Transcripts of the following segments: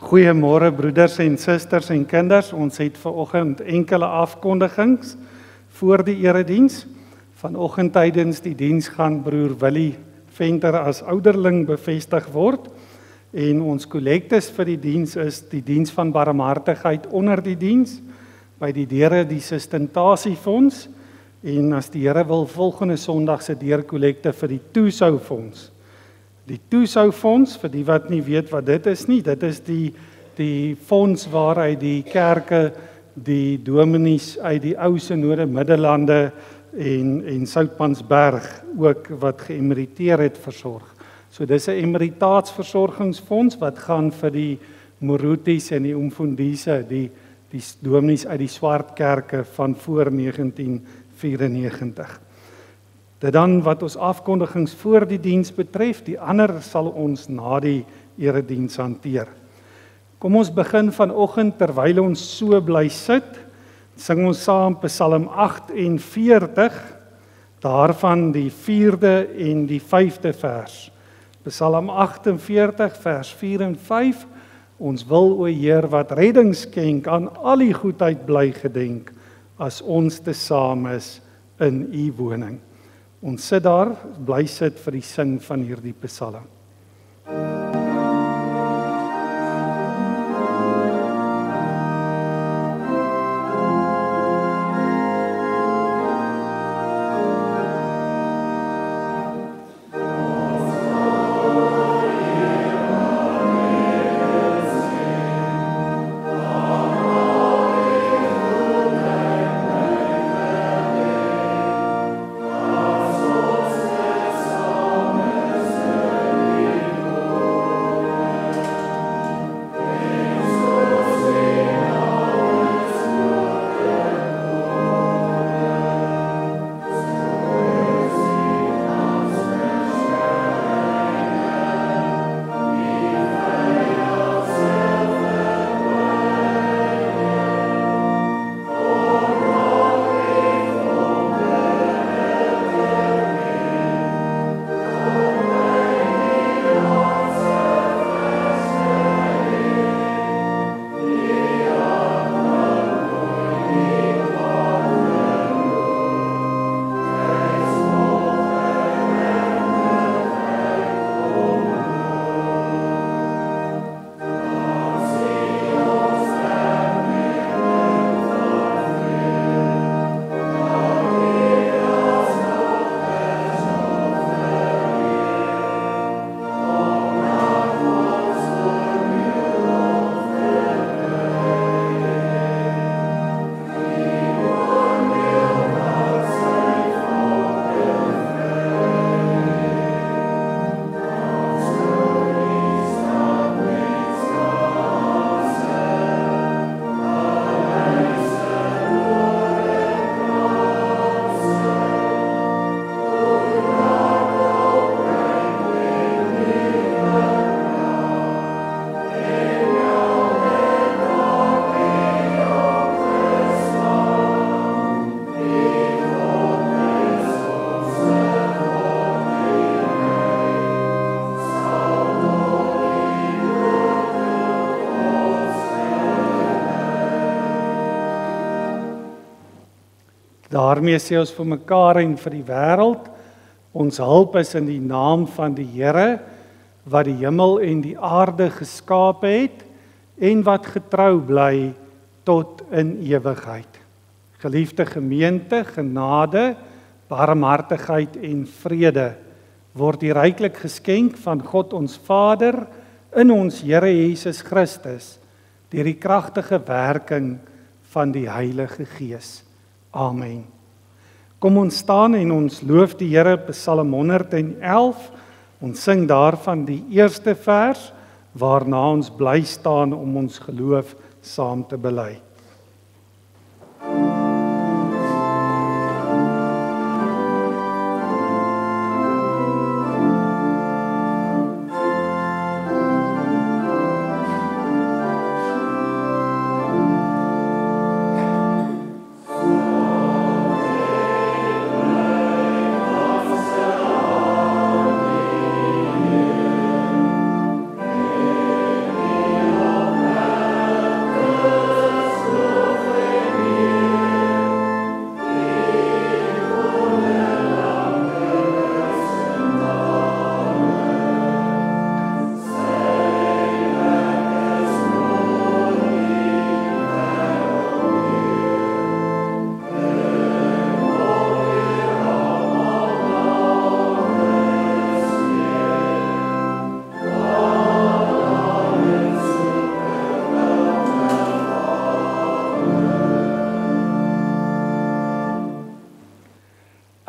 Goeiemôre broeders en susters en kinders. Ons het vanoggend enkele afkondigings voor die erediens. Vanoggend tydens die diens gaan broer Willie Venter as ouderling bevestig word. En ons kollektes vir die diens is die diens van barmhartigheid onder die diens, by die deure die sustentasiefondse, en as die Here wil volgende Sondag se deurkollekte vir die toesoufonds. Die toesoufonds, vir die wat nie weet wat dit is nie, dit is die fonds waaruit die kerke die dominees uit die ou Synode Middellande en Soutpansberg ook wat geëmeriteer het versorg. So dis 'n emeritaatsversorgingsfonds wat gaan vir die Morutis en die Umfundise, die dominees uit die swart kerke van voor 1994. Dit dan wat ons afkondigings voor die diens betref, die ander sal ons na die erediens hanteer. Kom ons begin vanoggend terwyl ons so bly sit, sing ons saam Psalm 48, daarvan die 4de en die 5de vers. Psalm 48 vers 4 en 5, ons wil o Heer wat redding skenk, aan al die goedheid bly gedenk, as ons te saam is in u woning. Ons sit daar, bly sit vir die sing van hierdie psalm. Daarmee sê ons vir mekaar en vir die wêreld, ons hulp is in die naam van die Here, wat die hemel en die aarde geskape het, en wat getrou bly tot in ewigheid. Geliefde gemeente, genade, barmhartigheid en vrede word die ryklik geskenk van God ons Vader in ons Here Jesus Christus, deur die kragtige werking van die Heilige Gees. Amen. Kom ons staan en ons loof die Here, Psalm 111. Ons sing daarvan die eerste vers, waarna ons bly staan om ons geloof saam te bely.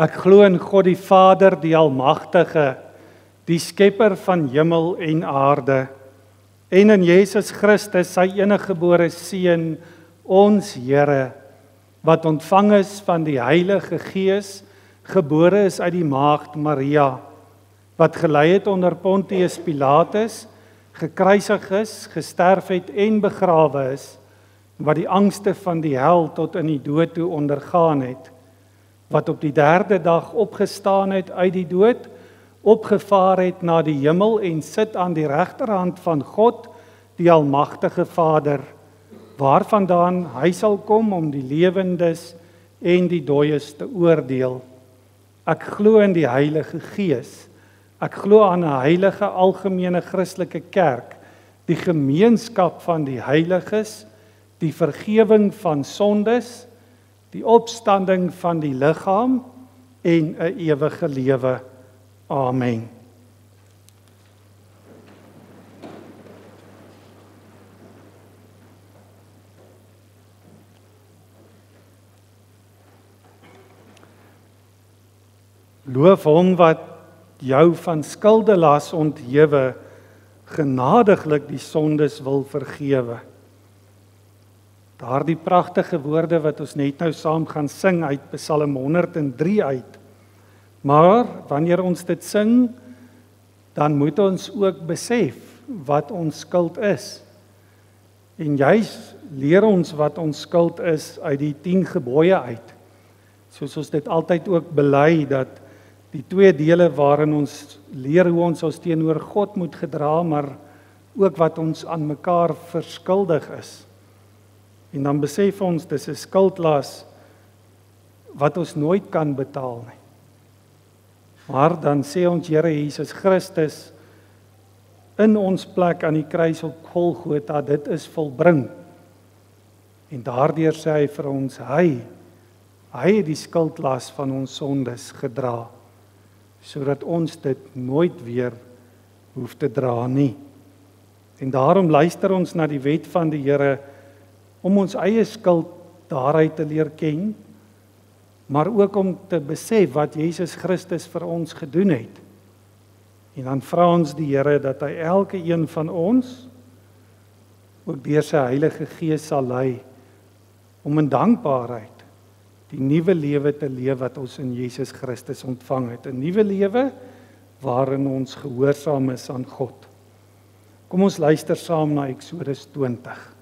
Ek glo in God die Vader, die Almagtige, die Skepper van hemel en aarde, en in Jesus Christus, sy eniggebore Seun, ons Here, wat ontvang is van die Heilige Gees, gebore is uit die maagd Maria, wat gelei het onder Pontius Pilatus, gekruisig is, gesterf het en begrawe is, wat die angste van die hel tot in die dood toe ondergaan het, wat op die 3de dag opgestaan het uit die dood, opgevaar het na die hemel en sit aan die regterhand van God, die Almagtige Vader, waarvandaan hy sal kom om die lewendes en die dooies te oordeel. Ek glo in die Heilige Gees. Ek glo aan 'n heilige algemene Christelike kerk, die gemeenskap van die heiliges, die vergifnis van sondes, die opstanding van die liggaam en 'n ewige lewe. Amen. Loof hom wat jou van skuldelas onthewe, genadiglik die sondes wil vergewe. Daardie pragtige woorde wat ons net nou saam gaan sing uit Psalm 103 uit. Maar wanneer ons dit sing, dan moet ons ook besef wat ons skuld is. En juis leer ons wat ons skuld is uit die 10 gebooie uit. Soos ons dit altyd ook bely dat die 2 dele waarin ons leer hoe ons teenoor God moet gedra, maar ook wat ons aan mekaar verskuldig is. En dan besef ons, dis 'n skuldlas wat ons nooit kan betaal nie. Maar dan sê ons Here Jesus Christus in ons plek aan die kruis op Golgotha, dit is volbring. En daardeur sê hy vir ons, hy het die skuldlas van ons sondes gedra, sodat ons dit nooit weer hoef te dra nie. En daarom luister ons na die wet van die Here, om ons eie skuld daaruit te leer ken, maar ook om te besef wat Jesus Christus vir ons gedoen het. En dan vra ons die Here dat hy elke een van ons ook deur sy Heilige Gees sal lei om in dankbaarheid die nuwe lewe te leef wat ons in Jesus Christus ontvang het. 'n Nuwe lewe waarin ons gehoorsaam is aan God. Kom ons luister saam na Eksodus 20.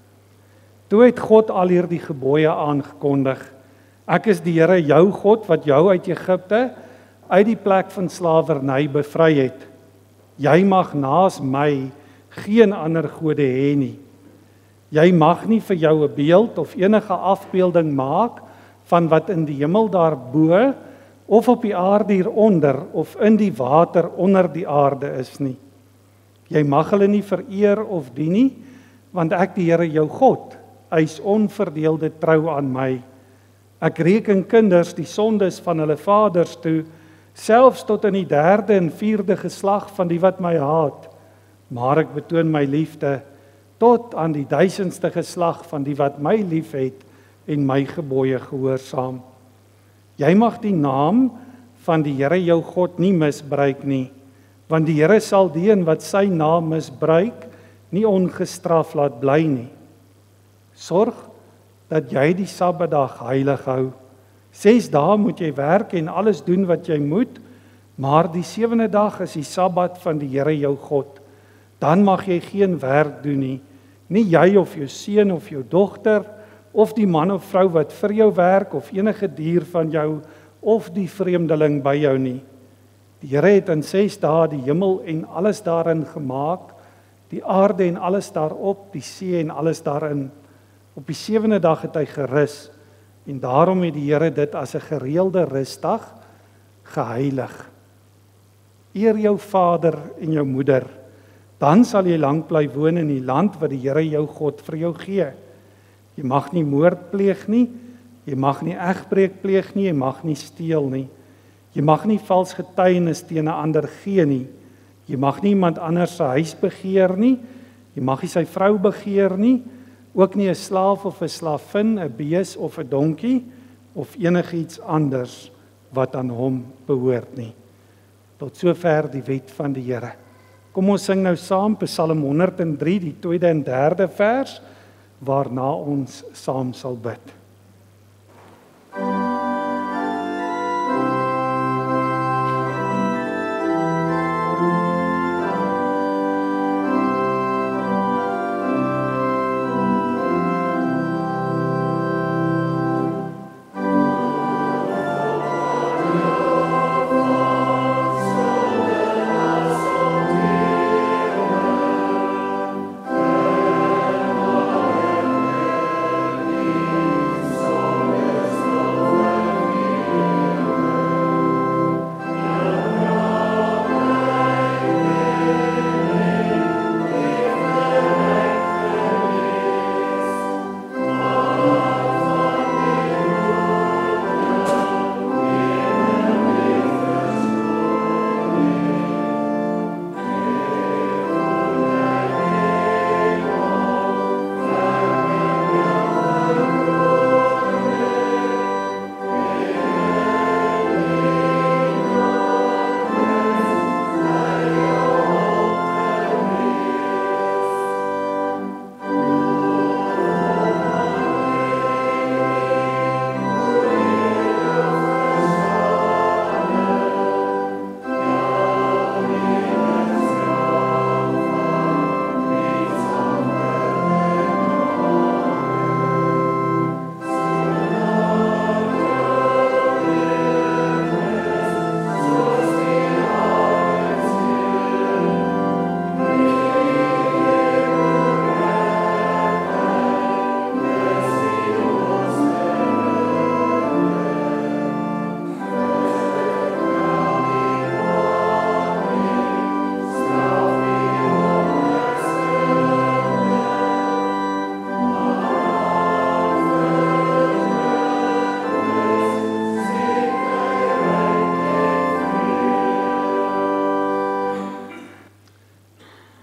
Toe het God al hierdie gebooie aangekondig. Ek is die Here jou God wat jou uit Egipte, uit die plek van slawerny bevry het. Jy mag naas my geen ander gode hê nie. Jy mag nie vir jou 'n beeld of enige afbeelding maak van wat in die hemel daarbo of op die aarde hieronder of in die water onder die aarde is nie. Jy mag hulle nie vereer of dien nie, want ek die Here jou God eis onverdeelde trou aan my. Ek reken kinders die sondes van hulle vaders toe, selfs tot in die 3de en 4de geslag van die wat my haat, maar ek betoon my liefde tot aan die 1000ste geslag van die wat my liefhet en my gebooie gehoorsaam. Jy mag die naam van die Here jou God nie misbruik nie, want die Here sal die een wat sy naam misbruik nie ongestraf laat bly nie. Sorg dat jy die Sabbatdag heilig hou. 6 dae moet jy werk en alles doen wat jy moet, maar die 7de dag is die Sabbat van die Here jou God. Dan mag jy geen werk doen nie, nie jy of jou seun of jou dogter, of die man of vrou wat vir jou werk, of enige dier van jou, of die vreemdeling by jou nie. Die Here het in 6 dae die hemel en alles daarin gemaak, die aarde en alles daarop, die see en alles daarin. Op die 7de dag het hy gerus, en daarom het die Here dit as 'n gereelde rusdag geheilig. Eer jou vader en jou moeder, dan sal jy lank bly woon in die land wat die Here jou God vir jou gee. Jy mag nie moord pleeg nie, jy mag nie egbreek pleeg nie, jy mag nie steel nie. Jy mag nie vals getuienis teen 'n ander gee nie. Jy mag nie iemand anders se huis begeer nie, jy mag nie sy vrou begeer nie, ook nie 'n slaaf of 'n slavin, 'n bees of 'n donkie of enigiets anders wat aan hom behoort nie. Tot sover die wet van die Here. Kom ons sing nou saam Psalm 103, die 2de en 3de vers, waarna ons saam sal bid.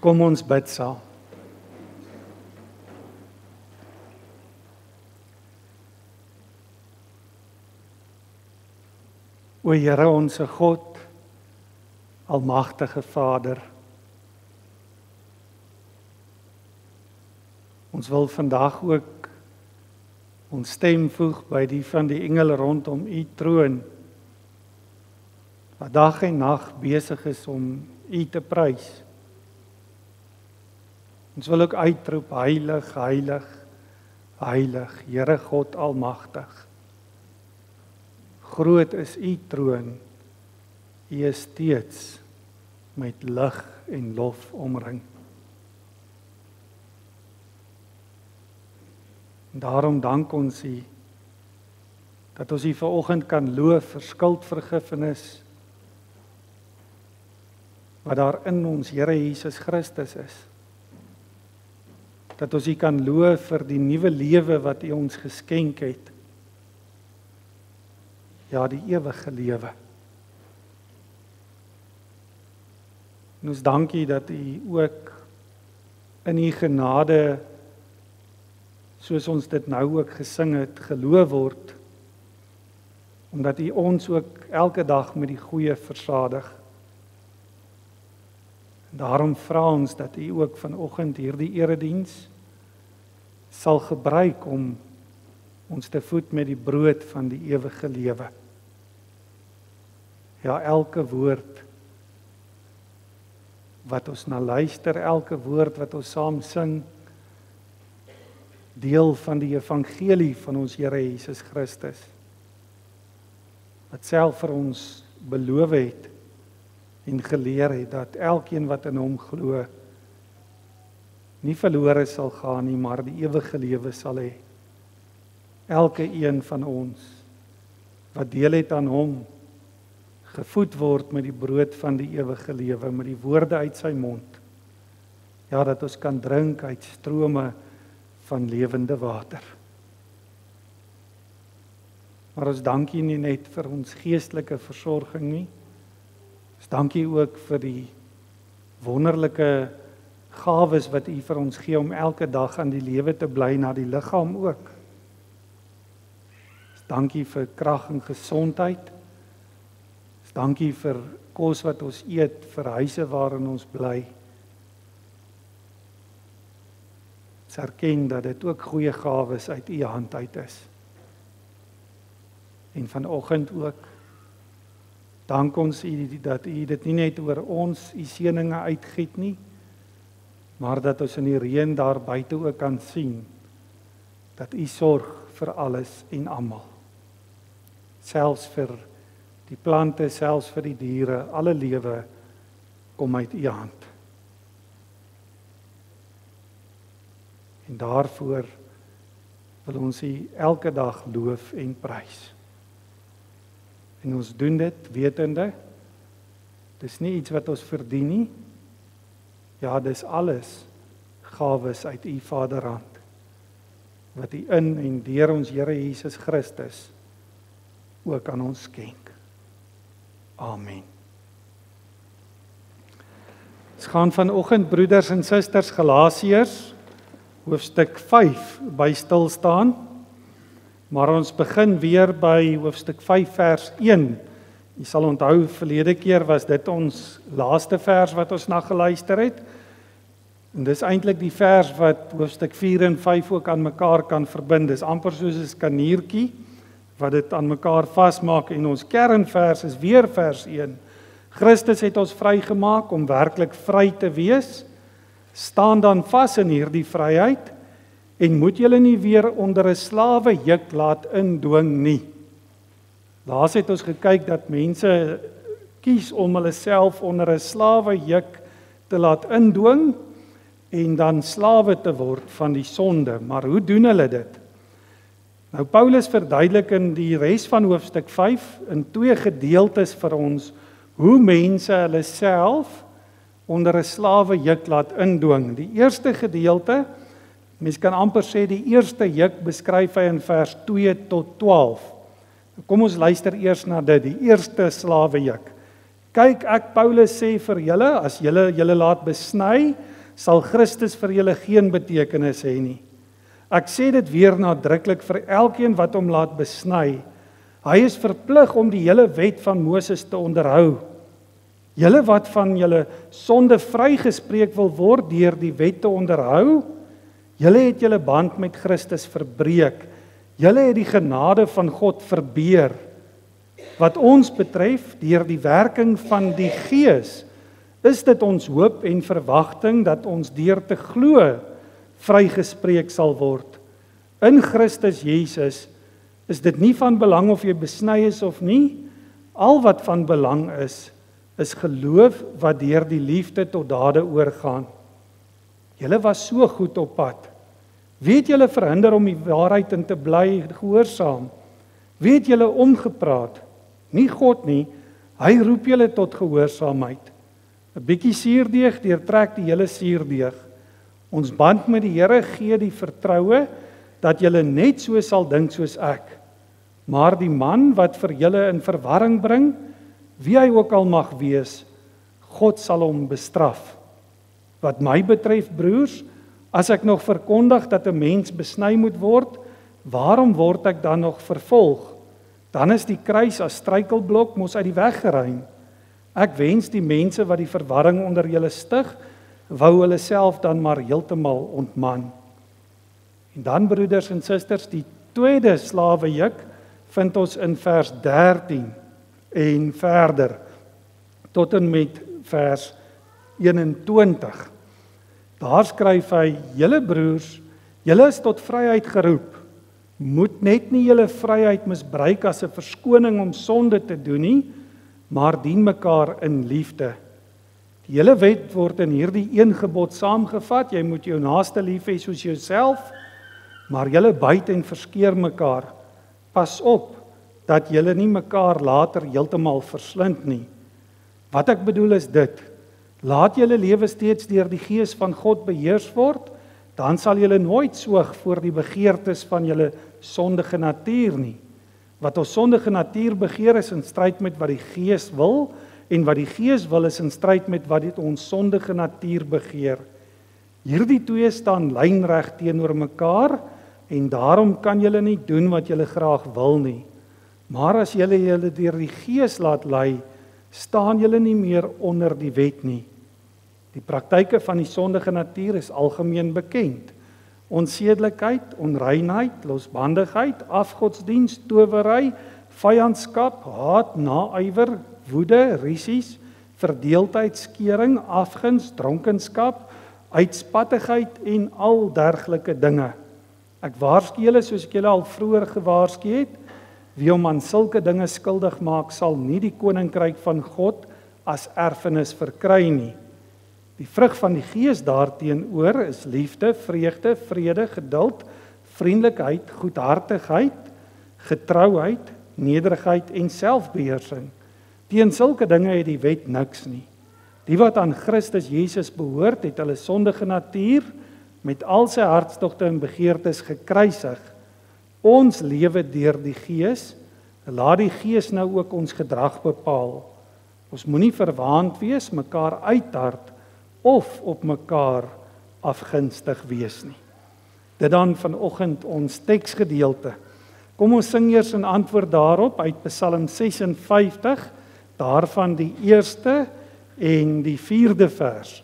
Kom ons bid saam. O Here, ons God, almagtige Vader, ons wil vandag ook ons stem voeg by die van die engele rondom u troon, wat dag en nag besig is om u te prys. Ons wil ook uitroep, heilig, heilig, heilig, Here God almagtig. Groot is u troon, u is steeds met lig en lof omring. En daarom dank ons u, dat ons u vanoggend kan loof vir skuldvergifnis, wat daar in ons Here Jesus Christus is. Dat ons u kan loof vir die nuwe lewe wat u ons geskenk het. Ja, die ewige lewe. En ons dank u dat u ook in u genade, soos ons dit nou ook gesing het, geloof word, omdat u ons ook elke dag met die goeie versadig. Daarom vra ons dat u ook vanoggend hierdie erediens sal gebruik om ons te voed met die brood van die ewige lewe. Ja, elke woord wat ons na luister, elke woord wat ons saam sing, deel van die evangelie van ons Here Jesus Christus, wat self vir ons beloof het en geleer het, dat elkeen wat in hom glo, nie verlore sal gaan nie, maar die ewige lewe sal hê. Elke een van ons, wat deel het aan hom, gevoed word met die brood van die ewige lewe, met die woorde uit sy mond. Ja, dat ons kan drink uit strome van lewende water. Maar ons dank u nie net vir ons geestelike versorging nie, ons dank u ook vir die wonderlike gawes wat u vir ons gee om elke dag aan die lewe te bly, na die liggaam ook. Ons dank u vir krag en gesondheid, Dankie vir kos wat ons eet, vir huise waarin ons bly. Ons erken dat dit ook goeie gawes uit U hand uit is. En vanoggend ook, dank ons U dat U dit nie net oor ons U seëninge uitgiet nie, maar dat ons in die reën daar buite ook kan sien, dat U sorg vir alles en almal. Selfs vir die plante, selfs vir die diere, alle lewe kom uit U hand. En daarvoor wil ons U elke dag loof en prys. En ons doen dit wetende, dis nie iets wat ons verdien nie, ja, dis alles gawes uit U Vaderhand, wat U in en deur ons Here Jesus Christus ook aan ons skenk. Amen. Ons gaan vanoggend, broeders en susters, Galasiërs, hoofstuk 5 by stil staan, maar ons begin weer by hoofstuk 5 vers 1. Jy sal onthou, verlede keer was dit ons laaste vers wat ons na geluister het, en dis eintlik die vers wat hoofstuk 4 en 5 ook aan mekaar kan verbind. Dis amper soos 'n skaniertjie, wat dit aan mekaar vasmaak, en ons kernvers is weer vers 1. Christus het ons vrygemaak om werklik vry te wees. Staan dan vas in hierdie vryheid, en moet julle nie weer onder 'n slawe juk laat indwing nie. Laas het ons gekyk dat mense kies om hulle self onder 'n slawe juk te laat indwing, en dan slawe te word van die sonde. Maar hoe doen hulle dit? Nou Paulus verduidelik in die res van hoofstuk 5 in 2 gedeeltes vir ons hoe mense hulle self onder 'n slawe juk laat indwing. Die eerste gedeelte, mens kan amper sê die eerste juk beskryf hy in vers 2 tot 12. Kom ons luister eers na dit, die eerste slawe juk. Kyk, ek Paulus sê vir julle, as julle laat besny, sal Christus vir julle geen betekenis hê nie. Ek sê dit weer nadruklik vir elkeen wat hom laat besny. Hy is verplig om die hele wet van Moses te onderhou. Julle wat van julle sonde vrygespreek wil word deur die wet te onderhou, julle het julle band met Christus verbreek. Julle het die genade van God verbeur. Wat ons betref, deur die werking van die Gees, is dit ons hoop en verwagting dat ons deur te glo vrygespreek sal word. In Christus Jesus is dit nie van belang of jy besny is of nie. Al wat van belang is geloof wat deur die liefde tot dade oorgaan. Julle was so goed op pad. Wie het julle verhinder om die waarheid in te bly gehoorsaam? Wie het julle omgepraat? Nie God nie, hy roep julle tot gehoorsaamheid. 'n bietjie suurdeeg deurtrek die hele suurdeeg. Ons band met die Here gee die vertroue dat julle net so sal dink soos ek. Maar die man wat vir julle in verwarring bring, wie hy ook al mag wees, God sal hom bestraf. Wat my betref, broers, as ek nog verkondig dat 'n mens besny moet word, waarom word ek dan nog vervolg? Dan is die kruis as struikelblok mos uit die weg geruim. Ek wens die mense wat die verwarring onder julle stig, wou hulle self dan maar heeltemal ontman. En dan, broeders en susters, die tweede slawejuk vind ons in vers 13 en verder tot en met vers 21. Daar skryf hy: julle broers, julle is tot vryheid geroep. Moet net nie julle vryheid misbruik as 'n verskoning om sonde te doen nie, maar dien mekaar in liefde. Die hele wet word in hierdie een gebod saamgevat: jy moet jou naaste lief hê soos jouself, maar julle byt en verskeer mekaar. Pas op dat julle nie mekaar later heeltemal verslind nie. Wat ek bedoel is dit: laat julle lewe steeds deur die Gees van God beheers word, dan sal julle nooit soeg voor die begeertes van julle sondige natuur nie. Wat ons sondige natuur begeer is in stryd met wat die Gees wil, en wat die Gees wil is in stryd met wat ons sondige natuur begeer. Hierdie twee staan lynreg teenoor mekaar, en daarom kan julle nie doen wat julle graag wil nie. Maar as julle deur die Gees laat lei, staan julle nie meer onder die wet nie. Die praktyke van die sondige natuur is algemeen bekend. Onsedelikheid, onreinheid, losbandigheid, afgodsdiens, towery, vyandskap, haat, naaiwer, woede, rusies, verdeeldheid, skering, afguns, dronkenskap, uitspattigheid en al dergelike dinge. Ek waarsku julle soos ek julle al vroeër gewaarsku het, wie hom aan sulke dinge skuldig maak, sal nie die koninkryk van God as erfenis verkry nie. Die vrug van die Gees daarteenoor is liefde, vreugde, vrede, geduld, vriendelikheid, goedhartigheid, getrouheid, nederigheid en selfbeheersing. Teen sulke dinge het die wet niks nie. Die wat aan Christus Jesus behoort, het hulle sondige natuur met al sy hartstogte en begeertes gekruisig. Ons lewe deur die Gees, laat die Gees nou ook ons gedrag bepaal. Ons moenie verwaand wees, mekaar uithard of op mekaar afgunstig wees nie. Dit dan vanoggend ons teksgedeelte. Kom ons sing eers in antwoord daarop uit Psalm 56, daarvan die eerste en die 4de vers.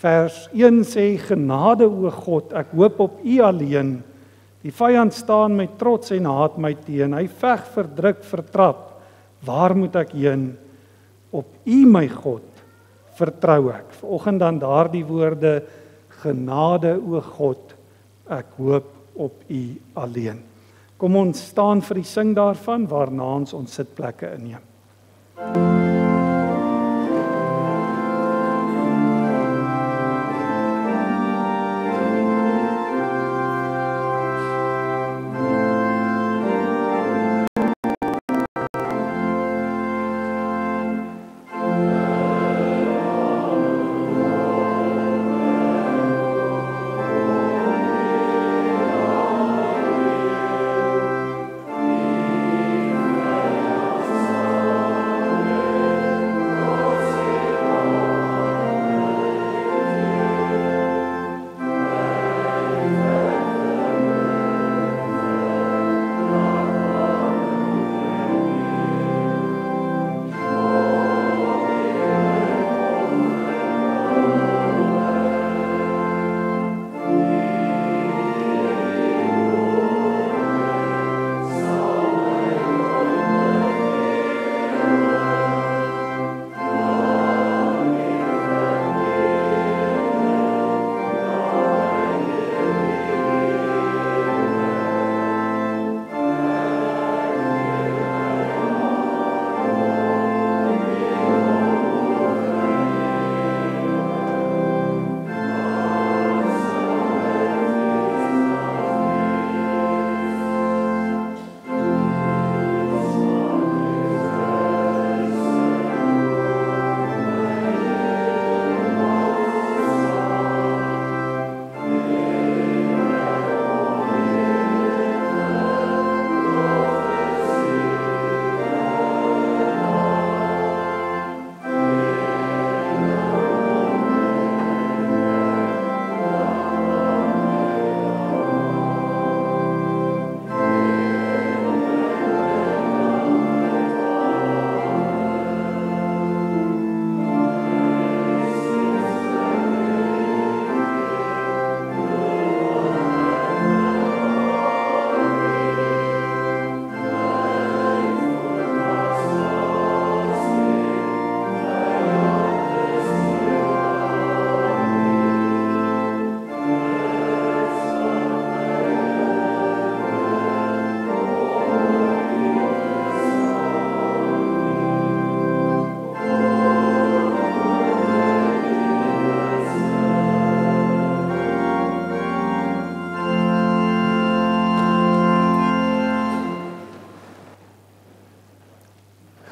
Vers 1 sê, genade o God, ek hoop op U alleen. Die vyand staan met trots en haat my teen. Hy veg, verdruk, vertrap. Waar moet ek heen? Op U my God vertrou ek. Vanoggend dan daardie woorde, genade o God, ek hoop op U alleen. Kom ons staan vir die sing daarvan, waarna ons sitplekke inneem.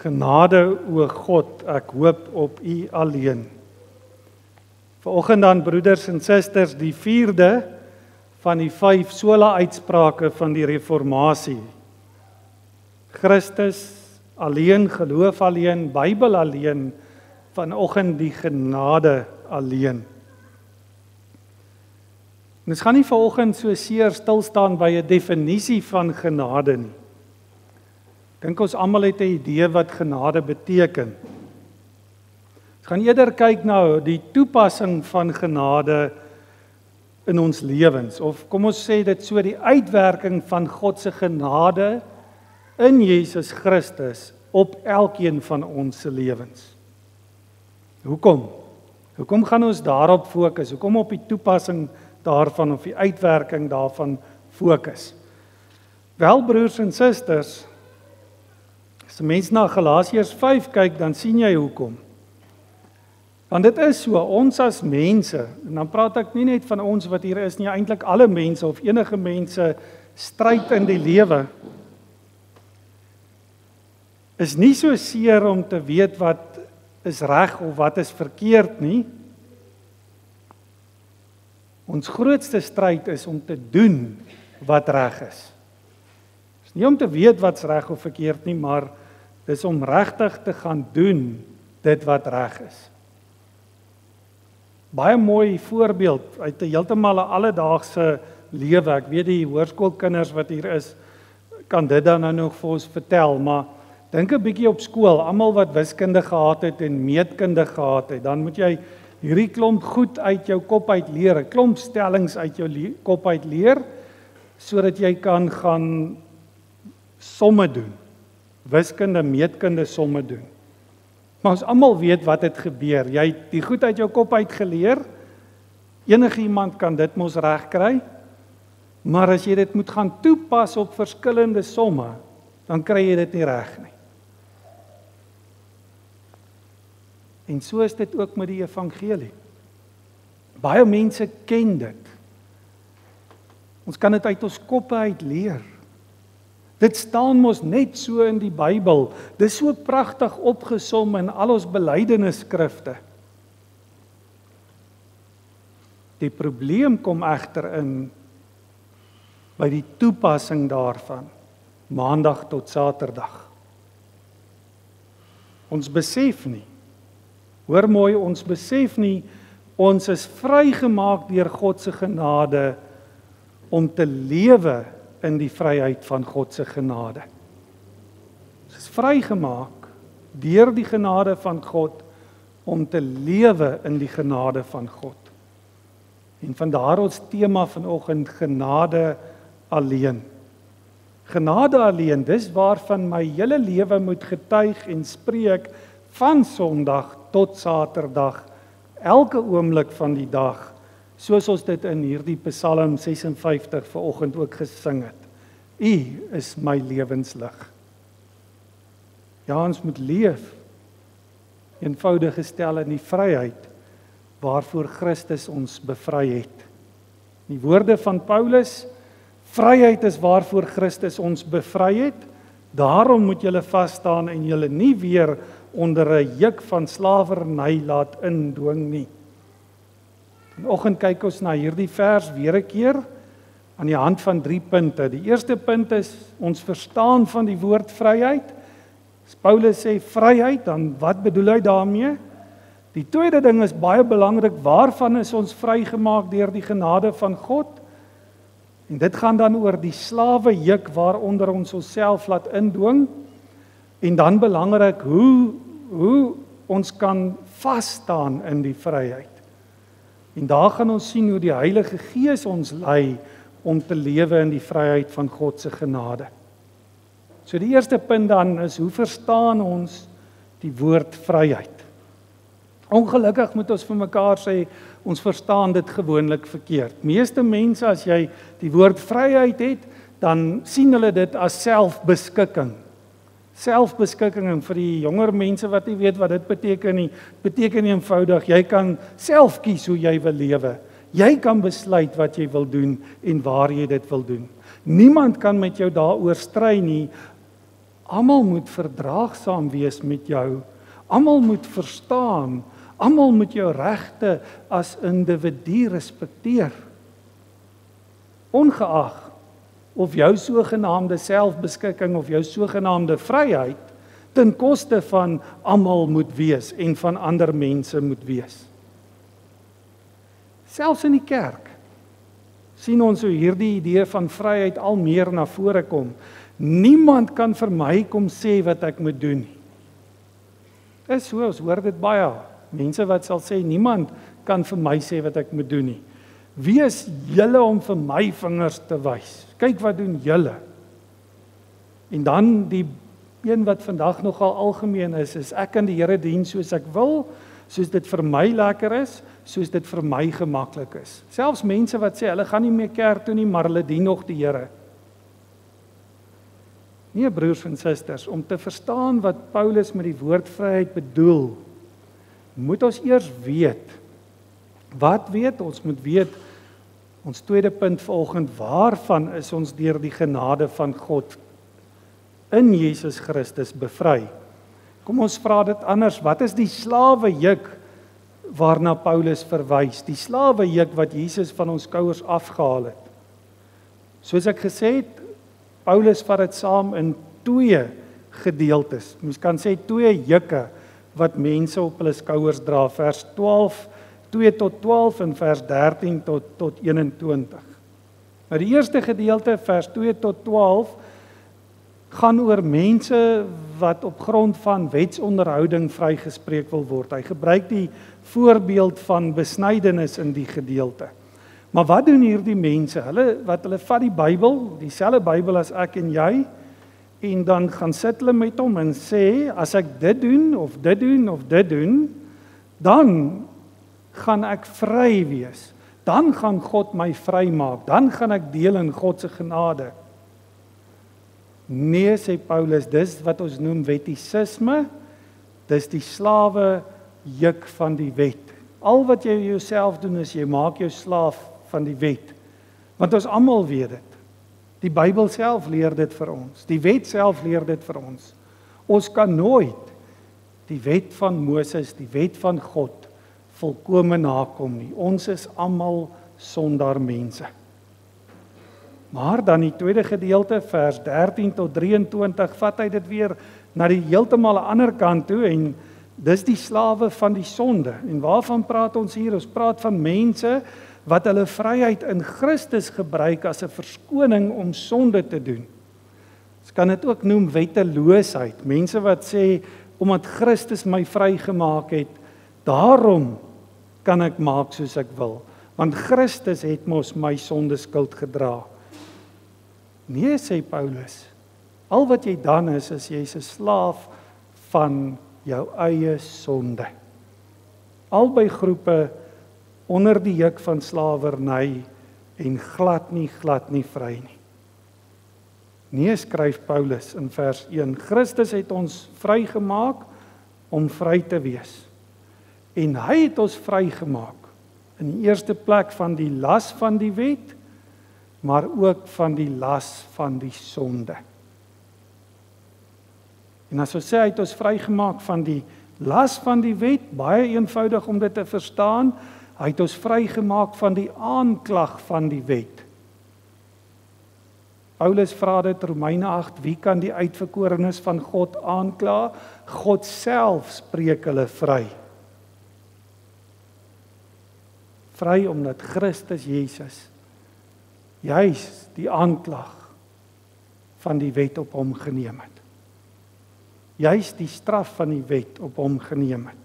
Genade o God, ek hoop op U alleen. Vanoggend dan broeders en susters, die 4de van die 5 sola uitsprake van die reformatie. Christus alleen, geloof alleen, Bybel alleen, vanoggend die genade alleen. En ons gaan nie vanoggend so seer stil staan by 'n definisie van genade nie. Dink ons almal het 'n idee wat genade beteken. Ons gaan eerder kyk na die toepassing van genade in ons lewens, of kom ons sê dit so, die uitwerking van God se genade in Jesus Christus op elkeen van ons se lewens. Hoekom? Hoekom gaan ons daarop fokus? Hoekom op die toepassing daarvan of die uitwerking daarvan fokus? Wel, broers en susters, as 'n mens na Galasiërs 5 kyk, dan sien jy hoekom. Want dit is so, ons as mense, en dan praat ek nie net van ons wat hier is nie, eintlik alle mense of enige mense stryd in die lewe, is nie so seer om te weet wat is reg of wat is verkeerd nie. Ons grootste stryd is om te doen wat reg is. Dis nie om te weet wat's reg of verkeerd nie, maar dis om regtig te gaan doen dit wat reg is. Baie mooi voorbeeld uit 'n heeltemal 'n alledaagse lewe. Ek weet die hoërskoolkinders wat hier is, kan dit dan nou nog vir ons vertel, maar dink 'n bietjie op skool, almal wat wiskunde gehad het en meetkunde gehad het, dan moet jy hierdie klomp goed uit jou kop uit leer, 'n klomp stellings uit jou kop uit leer, sodat jy kan gaan somme doen. Wiskunde, meetkunde, somme doen. Maar ons almal weet wat het gebeur. Jy het die goed uit jou kop uit geleer. Enige iemand kan dit mos reg kry. Maar as jy dit moet gaan toepas op verskillende somme, dan kry jy dit nie reg nie. En so is dit ook met die evangelie. Baie mense ken dit. Ons kan dit uit ons koppe uit leer. Dit staan mos net so in die Bybel. Dis so pragtig opgesom in al ons belydenisskrifte. Die probleem kom egter in by die toepassing daarvan, Maandag tot Saterdag. Ons besef nie, hoor mooi, ons besef nie, ons is vrygemaak deur God se genade om te lewe in die vryheid van God se genade. Ons is vrygemaak deur die genade van God om te lewe in die genade van God. En vandaar ons tema vanoggend, genade alleen. Genade alleen, dis waarvan my hele lewe moet getuig en spreek van Sondag tot Saterdag, elke oomblik van die dag, soos ons dit in hierdie Psalm 56 vanoggend ook gesing het. U is my lewenslig. Ja, ons moet leef, eenvoudig gestel in die vryheid waarvoor Christus ons bevry het. Die woorde van Paulus, vryheid is waarvoor Christus ons bevry het, daarom moet julle vas staan en julle nie weer onder 'n juk van slawerny laat indwing nie. Vanoggend kyk ons na hierdie vers weer 'n keer aan die hand van 3 punte. Die eerste punt is ons verstaan van die woord vryheid. As Paulus sê vryheid, dan wat bedoel hy daarmee? Die tweede ding is baie belangrik, waarvan is ons vrygemaak deur die genade van God? En dit gaan dan oor die slawejuk waaronder ons onsself laat indwing. En dan belangrik, hoe ons kan vas staan in die vryheid. En daar gaan ons sien hoe die Heilige Gees ons lei om te lewe in die vryheid van God se genade. So die eerste punt dan is, hoe verstaan ons die woord vryheid? Ongelukkig moet ons vir mekaar sê, ons verstaan dit gewoonlik verkeerd. Meeste mense, as jy die woord vryheid het, dan sien hulle dit as selfbeskikking. Selfbeskikking, en vir die jonger mense wat nie weet wat dit beteken nie, beteken eenvoudig, jy kan self kies hoe jy wil lewe. Jy kan besluit wat jy wil doen en waar jy dit wil doen. Niemand kan met jou daaroor stry nie. Almal moet verdraagsaam wees met jou. Almal moet verstaan. Almal moet jou regte as individu respekteer. Ongeag of jou sogenaamde selfbeskikking of jou sogenaamde vryheid ten koste van almal moet wees en van ander mense moet wees. Selfs in die kerk sien ons hoe hierdie idee van vryheid al meer na vore kom. Niemand kan vir my kom sê wat ek moet doen nie. Is so, ons hoor dit baie. Mense wat sal sê, niemand kan vir my sê wat ek moet doen nie. Wie is julle om vir my vingers te wys? Kyk wat doen julle. En dan die een wat vandag nogal algemeen is ek kan die Here dien soos ek wil, soos dit vir my lekker is, soos dit vir my gemaklik is. Selfs mense wat sê, hulle gaan nie meer kerk toe nie, maar hulle dien nog die Here. Nee, broers en susters, om te verstaan wat Paulus met die woord vryheid bedoel, moet ons eers weet. Wat weet? Ons moet weet, ons tweede punt vanoggend, waarvan is ons deur die genade van God in Jesus Christus bevry? Kom ons vra dit anders, wat is die slawejuk waarna Paulus verwys? Die slawejuk wat Jesus van ons skouers afgehaal het. Soos ek gesê het, Paulus vat dit saam in 2 gedeeltes. Mens kan sê 2 jukke wat mense op hulle skouers dra, vers 12, 2 tot 12 en vers 13 tot 21. Nou die eerste gedeelte, vers 2 tot 12, gaan oor mense wat op grond van wetsonderhouding vrygespreek wil word. Hy gebruik die voorbeeld van besnydenis in die gedeelte. Maar wat doen hierdie mense? Hulle vat die Bybel, dieselfde Bybel as ek en jy, en dan gaan sit hulle met hom en sê, as ek dit doen, of dit doen, of dit doen, dan gaan ek vry wees. Dan gaan God my vrymaak. Dan gaan ek deel in God se genade. Nee, sê Paulus, dis wat ons noem wettisisme. Dis die slawe juk van die wet. Al wat jy jouself doen is jy maak jou slaaf van die wet. Want ons almal weet dit. Die Bybel self leer dit vir ons. Die wet self leer dit vir ons. Ons kan nooit die wet van Moses, die wet van God volkome nakom nie. Ons is almal sondaar mense. Maar dan die tweede gedeelte, vers 13 tot 23, vat hy dit weer na die heeltemal ander kant toe en dis die slawe van die sonde. En waarvan praat ons hier? Ons praat van mense wat hulle vryheid in Christus gebruik as 'n verskoning om sonde te doen. Ons kan dit ook noem wetteloosheid. Mense wat sê, omdat Christus my vrygemaak het, daarom kan ek maak soos ek wil. Want Christus het mos my sondeskuld gedra. Nee, sê Paulus, al wat jy dan is jy's 'n slaaf van jou eie sonde. Albei groepe onder die juk van slawerny en glad nie vry nie. Nee, skryf Paulus in vers 1, Christus het ons vrygemaak om vry te wees. En hy het ons vrygemaak in die eerste plek van die las van die wet, maar ook van die las van die sonde. En as ons sê hy het ons vrygemaak van die las van die wet, baie eenvoudig om dit te verstaan, hy het ons vrygemaak van die aanklag van die wet. Paulus vra dit Romeine 8, wie kan die uitverkorenes van God aankla? God self spreek hulle vry. Vry omdat Christus Jesus juis die aanklag van die wet op hom geneem het. Juis die straf van die wet op hom geneem het.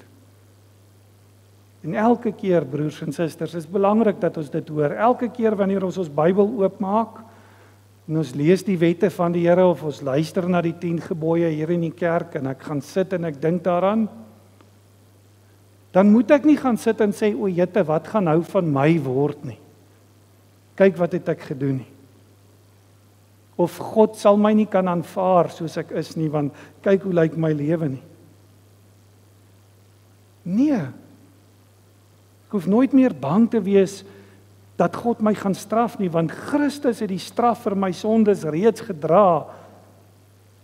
En elke keer, broers en susters, is belangrik dat ons dit hoor. Elke keer wanneer ons Bybel oopmaak en ons lees die wette van die Here of ons luister na die 10 gebooie hier in die kerk en ek gaan sit en ek dink daaraan, dan moet ek nie gaan sit en sê, o Jette, wat gaan nou van my word nie. Kyk wat het ek gedoen nie. Of God sal my nie kan aanvaar soos ek is nie, want kyk hoe lyk my lewe nie. Nee. Ek hoef nooit meer bang te wees dat God my gaan straf nie, want Christus het die straf vir my sondes reeds gedra.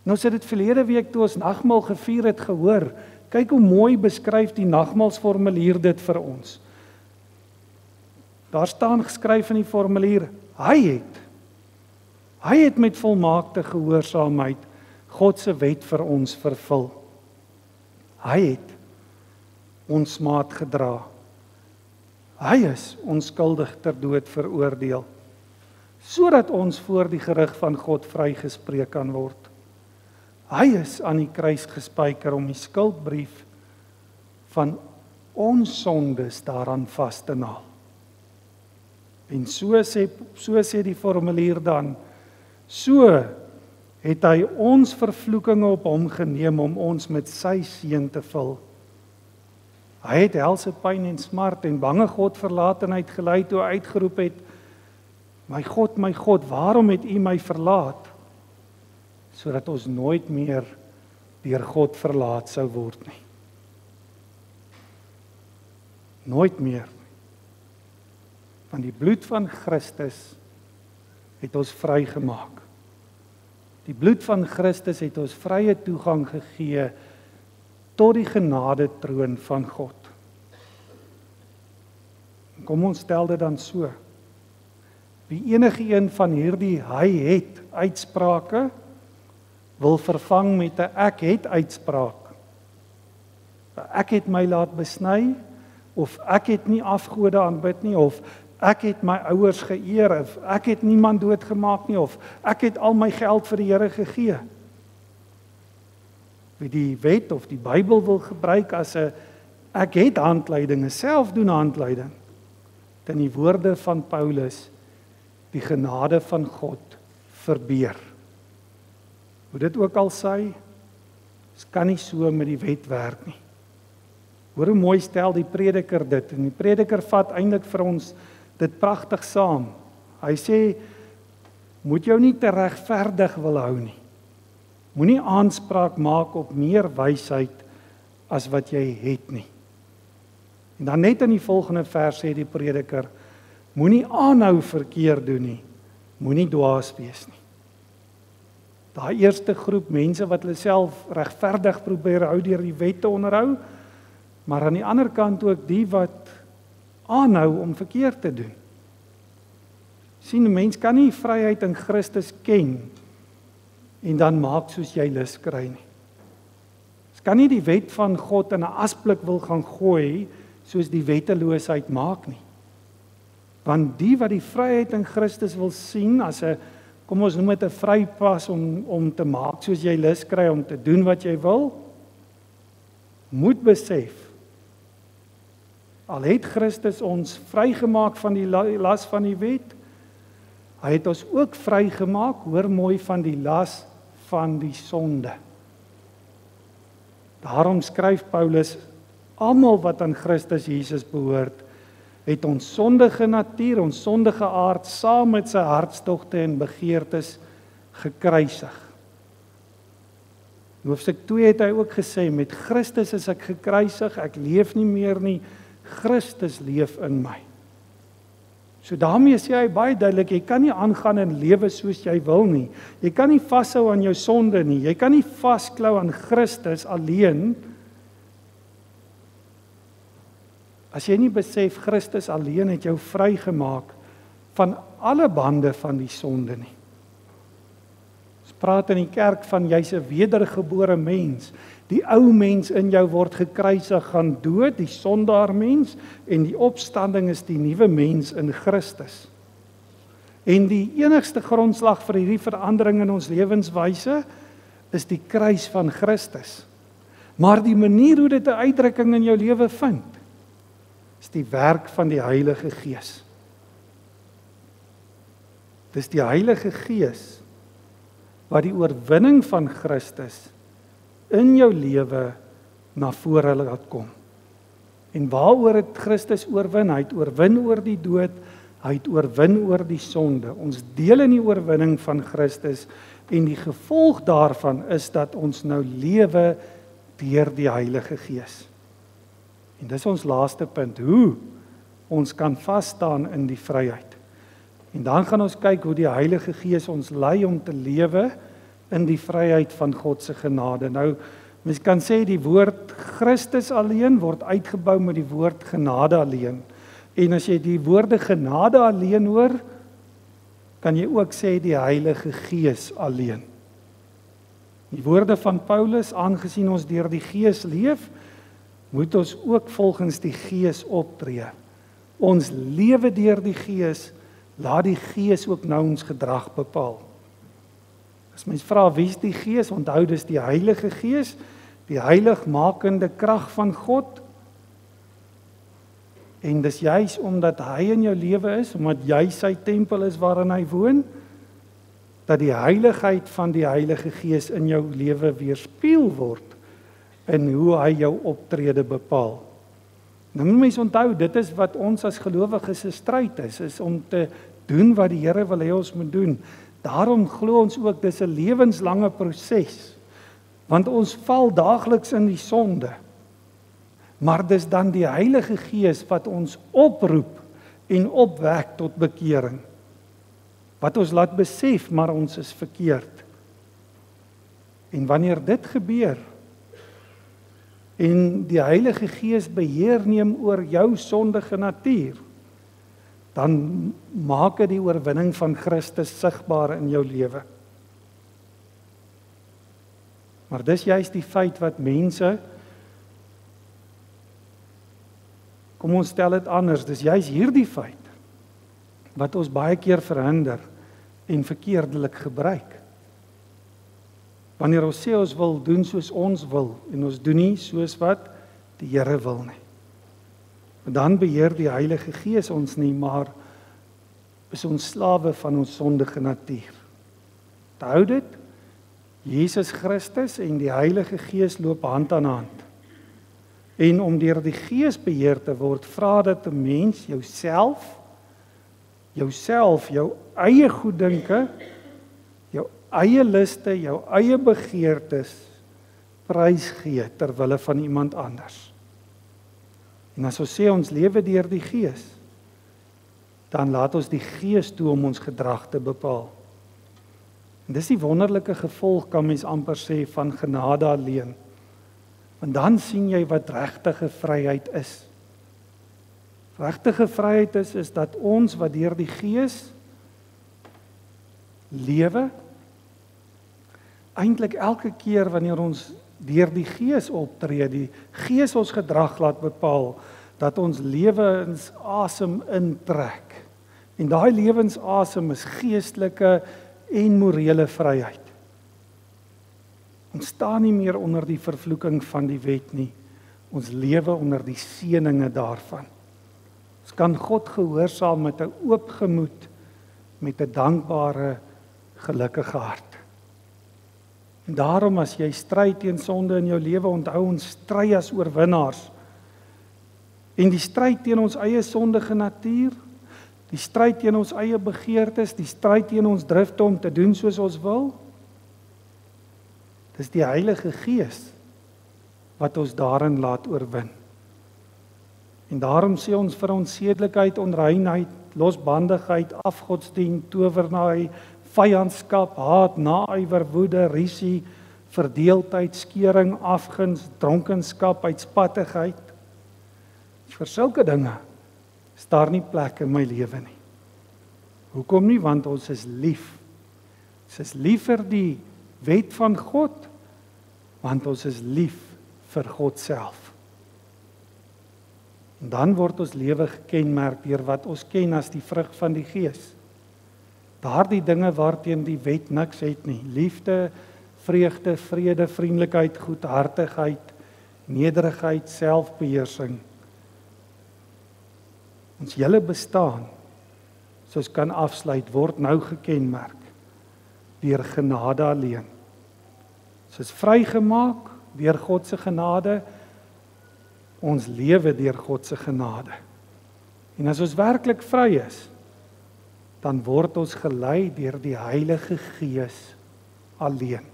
Nou sê dit verlede week toe ons nagmaal gevier het gehoor, kyk hoe mooi beskryf die nagmaalsformulier dit vir ons. Daar staan geskryf in die formulier, hy het met volmaakte gehoorsaamheid God se wet vir ons vervul. Hy het ons maat gedra. Hy is onskuldig ter dood veroordeel, sodat ons voor die gerig van God vrygespreek kan word. Hy is aan die kruis gespyker om die skuldbrief van ons sondes daaraan vas te naal. En so sê die formulier dan, so het hy ons vervloekinge op hom geneem om ons met sy seën te vul. Hy het helse pyn en smart en bange Godverlatenheid gelei toe hy uitgeroep het, my God, waarom het U my verlaat? Sodat ons nooit meer deur God verlaat sou word nie. Nooit meer. Want die bloed van Christus het ons vrygemaak. Die bloed van Christus het ons vrye toegang gegee tot die genade troon van God. Kom ons stel dit dan so. Wie enige een van hierdie hy het uitsprake wil vervang met 'n ek het uitspraak. Ek het my laat besny, of ek het nie afgode aanbid nie, of ek het my ouers geëer, of ek het niemand doodgemaak nie, of ek het al my geld vir die Here gegee. Wie die wet of die Bybel wil gebruik as 'n ek het handleiding, 'n selfdoen-handleiding, dan die woorde van Paulus, die genade van God verbeer. Hoe dit ook al sê, dit kan nie so met die wet werk nie. Hoor hoe mooi stel die prediker dit, en die prediker vat eintlik vir ons dit pragtig saam. Hy sê, moet jou nie te regverdig wil hou nie. Moenie aanspraak maak op meer wysheid as wat jy het nie. En dan net in die volgende vers sê die prediker, moenie aanhou verkeerd doen nie, moenie dwaas wees nie. Daai eerste groep mense wat hulle self regverdig probeer hou deur die wet te onderhou, maar aan die ander kant ook die wat aanhou om verkeerd te doen. Sien, 'n mens kan nie vryheid in Christus ken en dan maak soos jy lus kry nie. Jy kan nie die wet van God in 'n asblik wil gaan gooi soos die wetteloosheid maak nie. Want die wat die vryheid in Christus wil sien as 'n, kom ons noem dit 'n vrypas om te maak soos jy lus kry, om te doen wat jy wil, moet besef, al het Christus ons vrygemaak van die las van die wet, hy het ons ook vrygemaak, hoor mooi, van die las van die sonde. Daarom skryf Paulus, almal wat aan Christus Jesus behoort, het ons sondige natuur, ons sondige aard, saam met sy hartstogte en begeertes gekruisig. In hoofstuk 2 het hy ook gesê, met Christus is ek gekruisig, ek leef nie meer nie, Christus leef in my. So daarmee sê hy baie duidelik, jy kan nie aangaan en lewe soos jy wil nie. Jy kan nie vashou aan jou sonde nie. Jy kan nie vasklou aan Christus alleen, as jy nie besef, Christus alleen het jou vrygemaak van alle bande van die sonde nie. Ons praat in die kerk van jy's 'n wedergebore mens. Die ou mens in jou word gekruisig, gaan dood, die sondaar mens, en die opstanding is die nuwe mens in Christus. En die enigste grondslag vir hierdie verandering in ons lewenswyse is die kruis van Christus. Maar die manier hoe dit 'n uitdrukking in jou lewe vind, is die werk van die Heilige Gees. Dis die Heilige Gees wat die oorwinning van Christus in jou lewe na vore laat kom. En waaroor het Christus oorwin? Hy het oorwin oor die dood, hy het oorwin oor die sonde. Ons deel in die oorwinning van Christus, en die gevolg daarvan is dat ons nou lewe deur die Heilige Gees. En dis ons laaste punt, hoe ons kan vasstaan in die vryheid. En dan gaan ons kyk hoe die Heilige Gees ons lei om te lewe in die vryheid van God se genade. Nou, mens kan sê die woord Christus alleen word uitgebou met die woord genade alleen. En as jy die woorde genade alleen hoor, kan jy ook sê die Heilige Gees alleen. Die woorde van Paulus, aangesien ons deur die Gees leef, moet ons ook volgens die Gees optree. Ons lewe deur die Gees, laat die Gees ook nou ons gedrag bepaal. As mens vra wie is die Gees, onthou dis die Heilige Gees, die heiligmakende krag van God, En dis juis omdat hy in jou lewe is, omdat jy sy tempel is waarin hy woon, dat die heiligheid van die Heilige Gees in jou lewe weerspieël word in hoe hy jou optrede bepaal. Nou moet mens onthou, dit is wat ons as gelowiges se stryd is om te doen wat die Here wil hê ons moet doen. Daarom glo ons ook dis 'n lewenslange proses, want ons val daagliks in die sonde. Maar dis dan die Heilige Gees wat ons oproep en opwek tot bekering. Wat ons laat besef, maar ons is verkeerd. En wanneer dit gebeur, en die Heilige Gees beheer neem oor jou sondige natuur, dan maak dit die oorwinning van Christus sigbaar in jou lewe. Maar dis juist die feit wat mense, kom ons stel dit anders, dis juist hierdie feit wat ons baie keer verhinder en verkeerdelik gebruik. Wanneer ons sê ons wil doen soos ons wil en ons doen nie soos wat die Here wil nie. Dan beheer die Heilige Gees ons nie, maar is ons slawe van ons sondige natuur. Onthou dit, Jesus Christus en die Heilige Gees loop hand aan hand. En om deur die Gees beheer te word, vra dit 'n mens jouself, jou eie goeddinke, jou eie liste, jou eie begeertes prysgee ter wille van iemand anders. En as ons sê ons lewe deur die Gees, dan laat ons die Gees toe om ons gedrag te bepaal. En dis die wonderlike gevolg, kan mens amper sê, van genade alleen. Want dan sien jy wat regtige vryheid is. Regtige vryheid is dat ons wat deur die Gees lewe, eintlik elke keer wanneer ons deur die Gees optree, die Gees ons gedrag laat bepaal, dat ons lewensasem intrek. En daai lewensasem is geestelike en morele vryheid. Ons staan nie meer onder die vervloeking van die wet nie. Ons lewe onder die seëninge daarvan. Ons kan God gehoorsaam met 'n oop gemoed, met 'n dankbare, gelukkige hart. En daarom as jy stry teen sonde in jou lewe, onthou ons stry as oorwinnaars. En die stryd teen ons eie sondige natuur, die stryd teen ons eie begeertes, die stryd teen ons drifte om te doen soos ons wil, dis die Heilige Gees wat ons daarin laat oorwin. En daarom sê ons vir ons sedelikheid, onreinheid, losbandigheid, afgodsdien, towernaai, vyandskap, haat, naaiwer, woede, risie, verdeeldheid, skering, afguns, dronkenskap, uitspattigheid. Vir sulke dinge is daar nie plek in my lewe nie. Hoekom nie? Want ons is lief. Ons is lief vir die wet van God, want ons is lief vir God self. En dan word ons lewe gekenmerk deur wat ons ken as die vrug van die Gees. Daardie dinge waarteen die wet niks het nie. Liefde, vreugde, vrede, vriendelikheid, goedhartigheid, nederigheid, selfbeheersing. Ons hele bestaan, soos kan afsluit, word nou gekenmerk deur genade alleen. Ons is vrygemaak deur God se genade, ons lewe deur God se genade. En as ons werklik vry is, dan word ons gelei deur die Heilige Gees alleen.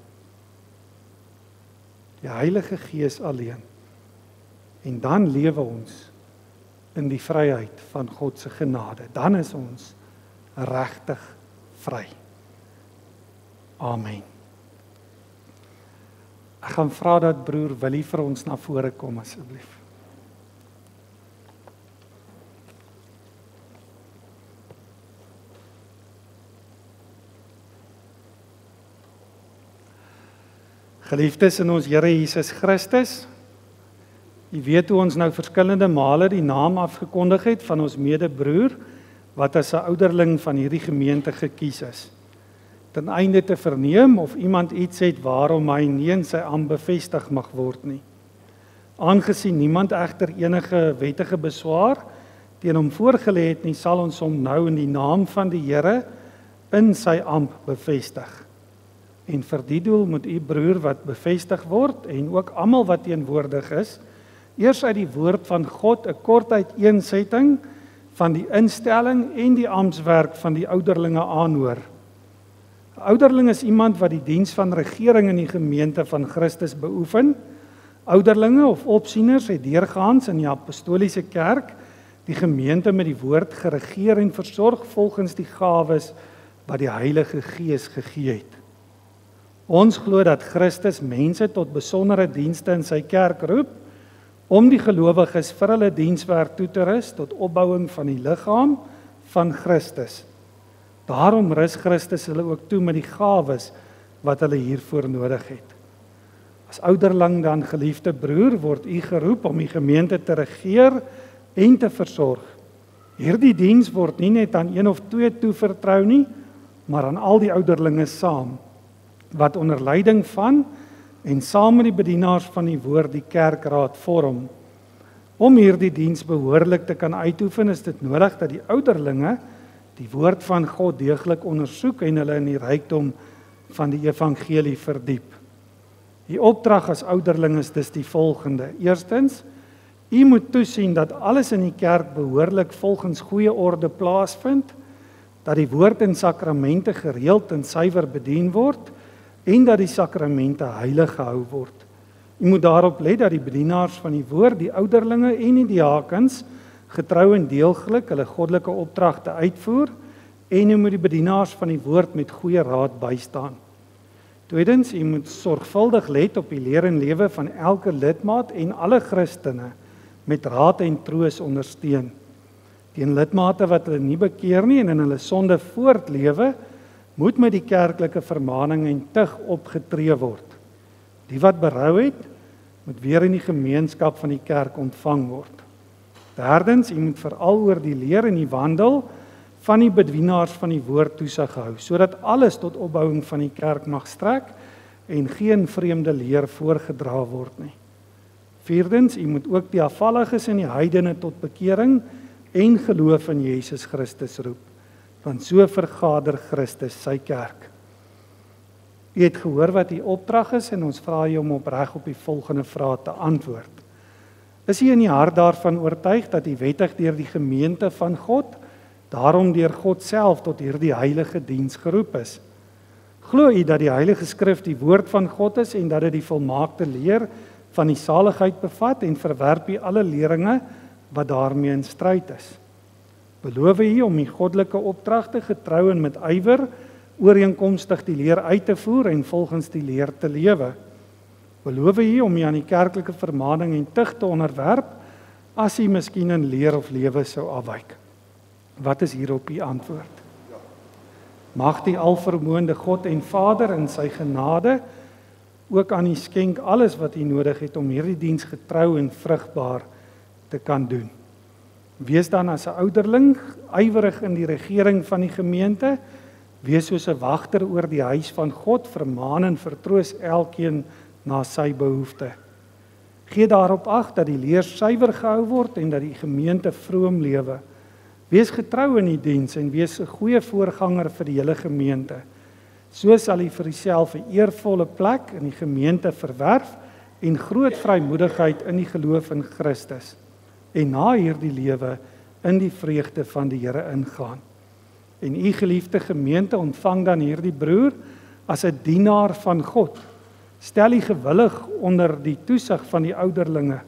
Die Heilige Gees alleen. En dan lewe ons in die vryheid van God se genade. Dan is ons regtig vry. Amen. Ek gaan vra dat broer Willie vir ons na vore kom asseblief. Geliefdes in ons Here Jesus Christus, u weet hoe ons nou verskillende male die naam afgekondig het van ons medebroer, wat as 'n ouderling van hierdie gemeente gekies is. Ten einde te verneem of iemand iets het waarom hy nie in sy ampt bevestig mag word nie. Aangesien niemand egter enige wettige beswaar teen hom voorgelê het nie, sal ons hom nou in die naam van die Here in sy amp bevestig. En vir die doel moet u broer wat bevestig word en ook almal wat teenwoordig is, eers uit die woord van God 'n kort uiteensetting van die instelling en die amptswerk van die ouderlinge aanhoor. 'n Ouderling is iemand wat die diens van regering in die gemeente van Christus beoefen. Ouderlinge of opsieners het deurgaans in die apostoliese kerk die gemeente met die woord geregeer en versorg volgens die gawes wat die Heilige Gees gegee het. Ons glo dat Christus mense tot besondere dienste in sy kerk roep, om die gelowiges vir hulle dienswerk toe te rus tot opbouing van die liggaam van Christus. Daarom rus Christus hulle ook toe met die gawes wat hulle hiervoor nodig het. As ouderling dan, geliefde broer, word u geroep om die gemeente te regeer en te versorg. Hierdie diens word nie net aan een of twee toevertrou nie, maar aan al die ouderlinge saam, wat onder leiding van en saam met die bedienaars van die woord die kerkraad vorm. Om hierdie diens behoorlik te kan uitoefen, is dit nodig dat die ouderlinge die woord van God deeglik ondersoek en hulle in die rykdom van die evangelie verdiep. Die opdrag as ouderling is dus die volgende. Eerstens, u moet toesien dat alles in die kerk behoorlik volgens goeie orde plaasvind, dat die woord en sakramente gereeld en suiwer bedien word en dat die sakramente heilig gehou word. U moet daarop let dat die bedienaars van die woord, die ouderlinge en die diakens getrou en deeglik hulle goddelike opdragte uitvoer en u moet die bedienaars van die woord met goeie raad bystaan. Tweedens, u moet sorgvuldig let op die leer en lewe van elke lidmaat en alle Christene met raad en troos ondersteun. Teen lidmate wat hulle nie bekeer nie en in hulle sonde voortlewe, moet met die kerklike vermaning en tug opgetree word. Die wat berou het, moet weer in die gemeenskap van die kerk ontvang word. Derdens, u moet veral oor die leer en die wandel van die bedienaars van die woord toesig hou, sodat alles tot opbouing van die kerk mag strek en geen vreemde leer voorgedra word nie. Vierdens, u moet ook die afvalliges en die heidene tot bekering en geloof in Jesus Christus roep, want so vergader Christus sy kerk. U het gehoor wat die opdrag is en ons vra u om opreg op die volgende vrae te antwoord. Is u in die hart daarvan oortuig dat u wettig deur die gemeente van God, daarom deur God self tot hierdie heilige diens geroep is? Glo u dat die Heilige Skrif die woord van God is en dat dit die volmaakte leer van die saligheid bevat en verwerp u alle leringe wat daarmee in stryd is? Beloof u om die goddelike opdragte getrou en met ywer ooreenkomstig die leer uit te voer en volgens die leer te lewe? Beloof u om u aan die kerklike vermaning en tug te onderwerp as u miskien in leer of lewe sou afwyk? Wat is hierop u antwoord? Mag die alvermoënde God en Vader in sy genade ook aan u skenk alles wat u nodig het om hierdie diens getrou en vrugbaar te kan doen. Wees dan as 'n ouderling ywerig in die regering van die gemeente, wees soos 'n wagter oor die huis van God, vermaan en vertroos elkeen na sy behoefte. Gee daarop ag dat die leer suiwer gehou word en dat die gemeente vroom lewe. Wees getrou in die diens en wees 'n goeie voorganger vir die hele gemeente. So sal u vir uself 'n eervolle plek in die gemeente verwerf en groot vrymoedigheid in die geloof in Christus. En na hierdie lewe in die vreugde van die Here ingaan. En u geliefde gemeente ontvang dan hierdie broer as 'n dienaar van God. Stel u gewillig onder die toesig van die ouderlinge,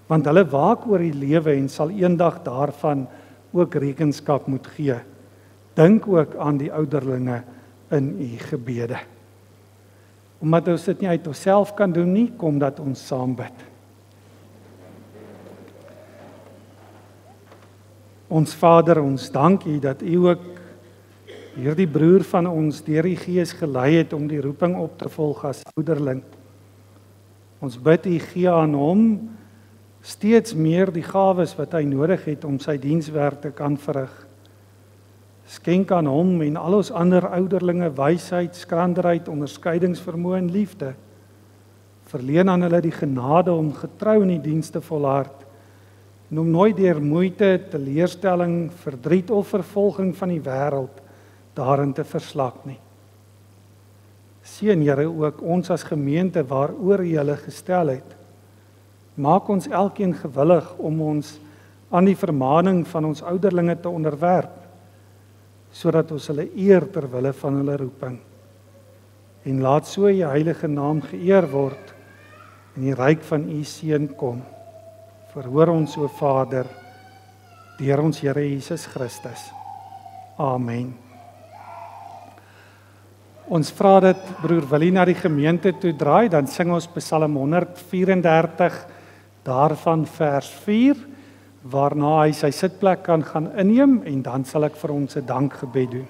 want hulle waak oor die lewe en sal eendag daarvan ook rekenskap moet gee. Dink ook aan die ouderlinge in u gebede. Omdat ons dit nie uit onsself kan doen nie, kom dat ons saam bid. Ons Vader, ons dank u dat u ook hierdie broer van ons deur die Gees gelei het om die roeping op te volg as ouderling. Ons bid u gee aan hom steeds meer die gawes wat hy nodig het om sy dienswerk te kan verrig. Skenk aan hom en al ons ander ouderlinge wysheid, skranderheid, onderskeidingsvermoë en liefde. Verleen aan hulle die genade om getrou in die diens te volhard en om nooit deur moeite, teleurstelling, verdriet of vervolging van die wêreld daarin te verslak nie. Seën Here ook ons as gemeente waaroor U hulle gestel het. Maak ons elkeen gewillig om ons aan die vermaning van ons ouderlinge te onderwerp, sodat ons hulle eer ter wille van hulle roeping. En laat so U heilige naam geëer word en die ryk van U seën kom. Verhoor ons o Vader, deur ons Here Jesus Christus. Amen. Ons vra dat broer Willie na die gemeente toe draai, dan sing ons Psalm 134, daarvan vers 4, waarna hy sy sitplek kan gaan inneem en dan sal ek vir ons 'n dankgebed doen.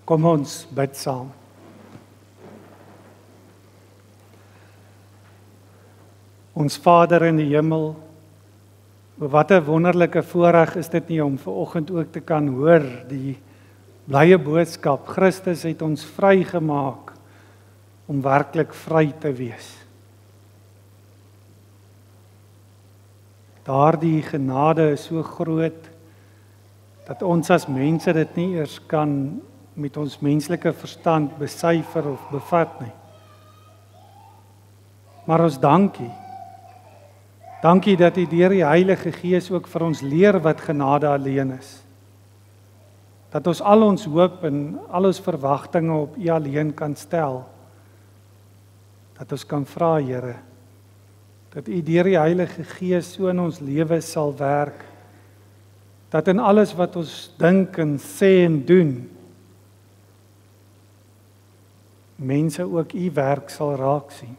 Kom ons bid saam. Ons Vader in die hemel, wat 'n wonderlike voorreg is dit nie om vanoggend ook te kan hoor die blye boodskap. Christus het ons vrygemaak om werklik vry te wees. Daardie genade is so groot dat ons as mense dit nie eers kan met ons menslike verstand besyfer of bevat nie. Maar ons dankie. Dankie dat U deur die Heilige Gees ook vir ons leer wat genade alleen is. Dat ons al ons hoop en al ons verwagtinge op U alleen kan stel. Dat ons kan vra, Here, dat U deur die Heilige Gees so in ons lewe sal werk, dat in alles wat ons dink en sê en doen, mense ook U werk sal raak sien.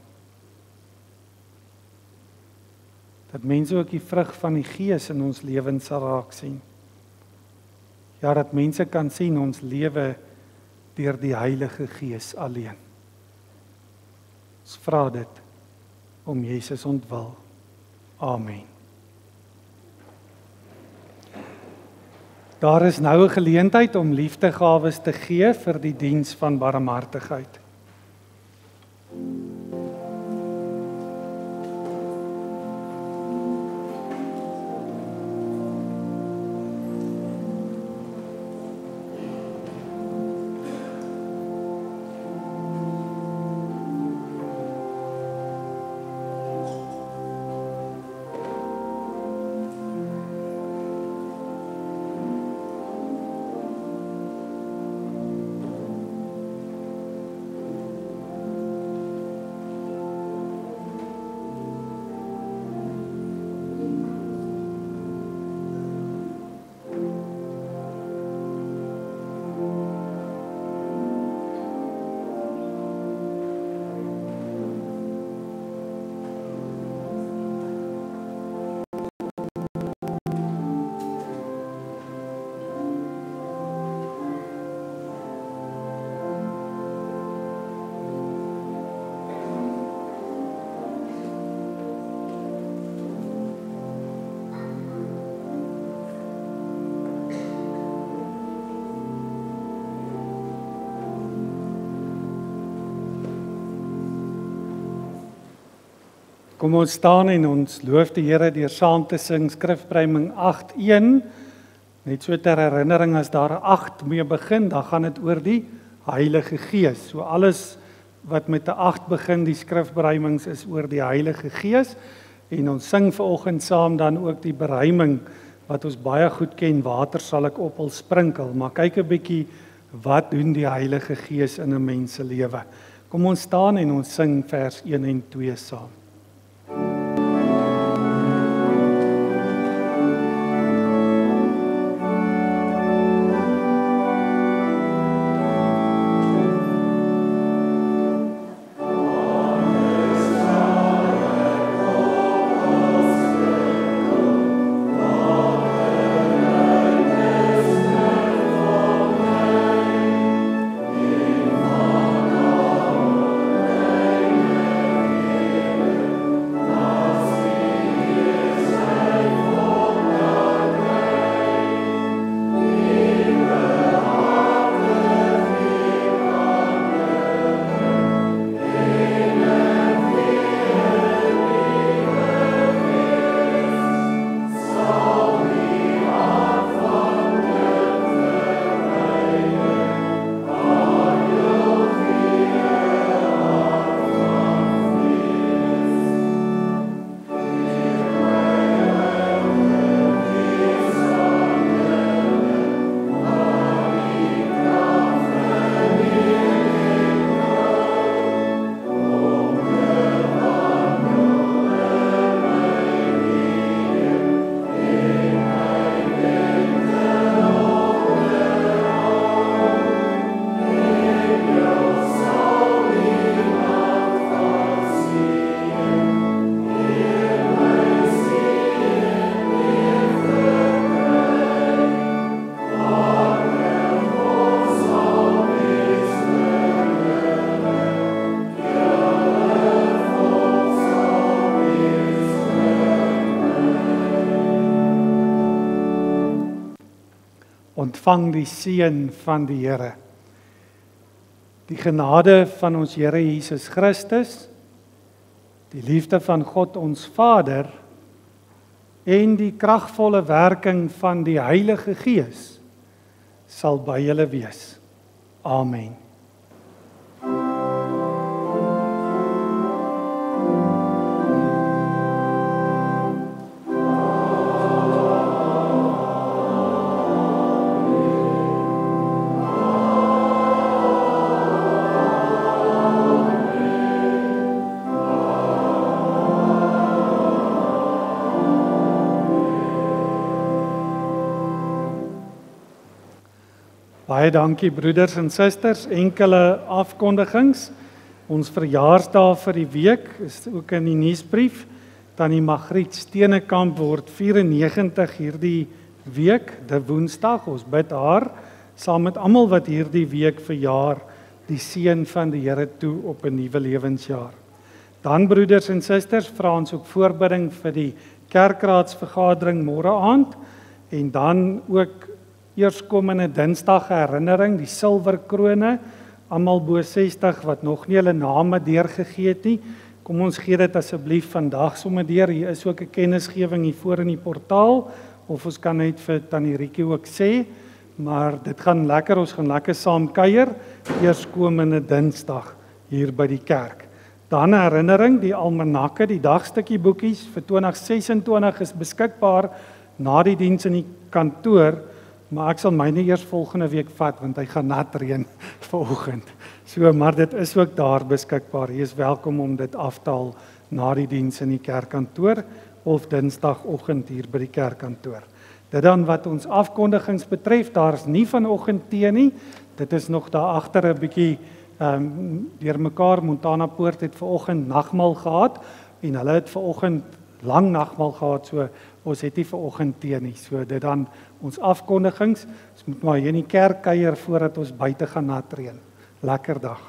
Dat mense ook die vrug van die Gees in ons lewens sal raak sien. Ja, dat mense kan sien ons lewe deur die Heilige Gees alleen. Ons vra dit om Jesus ontwil. Amen. Daar is nou 'n geleentheid om liefdegawes te gee vir die diens van barmhartigheid. Kom ons staan en ons loof die Here deur saam te sing Skrifbryming 8:1. Net so ter herinnering, as daar 8 mee begin, dan gaan dit oor die Heilige Gees. So alles wat met 'n 8 begin, die skrifberuimings is oor die Heilige Gees. En ons sing vanoggend saam dan ook die beruiming wat ons baie goed ken, water sal ek op hul sprinkel. Maar kyk 'n bietjie, wat doen die Heilige Gees in 'n mens se lewe? Kom ons staan en ons sing vers 1 en 2 saam. Ontvang die seën van die Here. Die genade van ons Here Jesus Christus, die liefde van God ons Vader en die kragvolle werking van die Heilige Gees sal by julle wees. Amen. Baie dankie broeders en susters, enkele afkondigings. Ons verjaarsdag vir die week is ook in die nuusbrief. Tannie Magriet Steenekamp word 94 hierdie week, die Woensdag. Ons bid haar saam met almal wat hierdie week verjaar, die seën van die Here toe op 'n nuwe lewensjaar. Dan broeders en susters, vra ons ook voorbidding vir die kerkraadsvergadering môre aand en dan ook eerskomende Dinsdag herinnering, die silwerkrone, almal bo 60 wat nog nie hulle name deurgegee het nie. Kom ons gee dit asseblief vandag sommer deur. Hier is ook 'n kennisgewing hier voor in die portaal, of ons kan net vir Tannie Rietjie ook sê, maar dit gaan lekker, ons gaan lekker saam kuier, eerskomende Dinsdag hier by die kerk. Dan 'n herinnering, die almanakke, die dagstukkie boekies vir 2026 is beskikbaar na die diens in die kantoor. Maar ek sal myne eers volgende week vat, want hy gaan nat reën vanoggend. So, maar dit is ook daar beskikbaar. Jy is welkom om dit af te haal na die diens in die kerkkantoor of Dinsdagoggend hier by die kerkkantoor. Dit dan wat ons afkondigings betref, daar is nie vanoggend tee nie. Dit is nog daar agter 'n bietjie deurmekaar. Montana Poort het vanoggend nagmaal gehad en hulle het vanoggend lang nagmaal gehad, so ons het nie vanoggend tee nie. So dit dan ons afkondigings. Ons moet maar hier in die kerk kuier voordat ons buite gaan nat reën. Lekker dag.